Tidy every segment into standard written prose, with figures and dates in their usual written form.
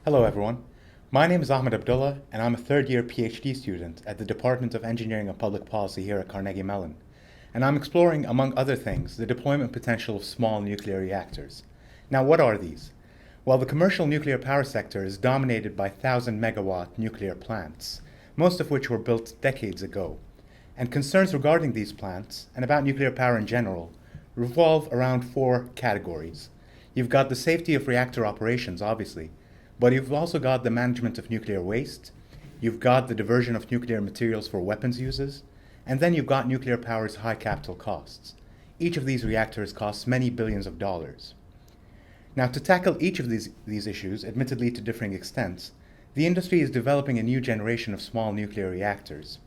Hello everyone. My name is Ahmed and I'm a third-year PhD student at the Department of Engineering and Public Policy here at Carnegie Mellon. And I'm exploring, among other things, the deployment potential of small nuclear reactors. Now, what are these? Well, the commercial nuclear power sector is dominated by 1,000-megawatt nuclear plants, most of which were built decades ago. And concerns regarding these plants, and about nuclear power in general, revolve around four categories. You've got the safety of reactor operations, obviously, but you've also got the management of nuclear waste, you've got the diversion of nuclear materials for weapons uses, and then you've got nuclear power's high capital costs. Each of these reactors costs many billions of dollars. Now, to tackle each of these issues, admittedly to differing extents, the industry is developing a new generation of small nuclear reactors.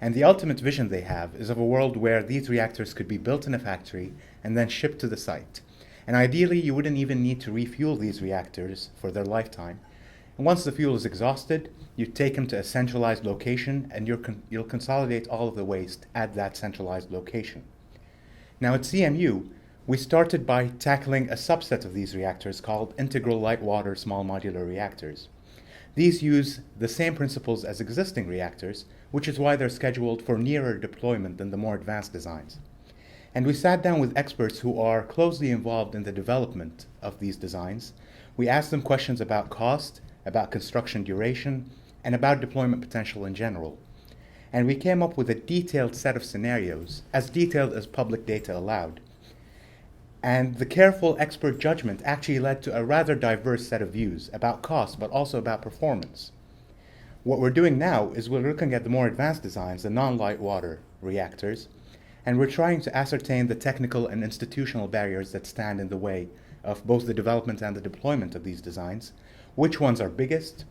And the ultimate vision they have is of a world where these reactors could be built in a factory and then shipped to the site. And ideally, you wouldn't even need to refuel these reactors for their lifetime. And once the fuel is exhausted, you take them to a centralized location and you'll consolidate all of the waste at that centralized location. Now at CMU, we started by tackling a subset of these reactors called integral light water small modular reactors. These use the same principles as existing reactors, which is why they're scheduled for nearer deployment than the more advanced designs. And we sat down with experts who are closely involved in the development of these designs. We asked them questions about cost, about construction duration, and about deployment potential in general. And we came up with a detailed set of scenarios, as detailed as public data allowed. And the careful expert judgment actually led to a rather diverse set of views about cost, but also about performance. What we're doing now is we're looking at the more advanced designs, the non-light water reactors, and we're trying to ascertain the technical and institutional barriers that stand in the way of both the development and the deployment of these designs. Which ones are biggest?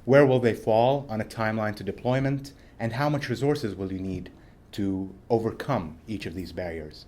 Where will they fall on a timeline to deployment? And how much resources will you need to overcome each of these barriers?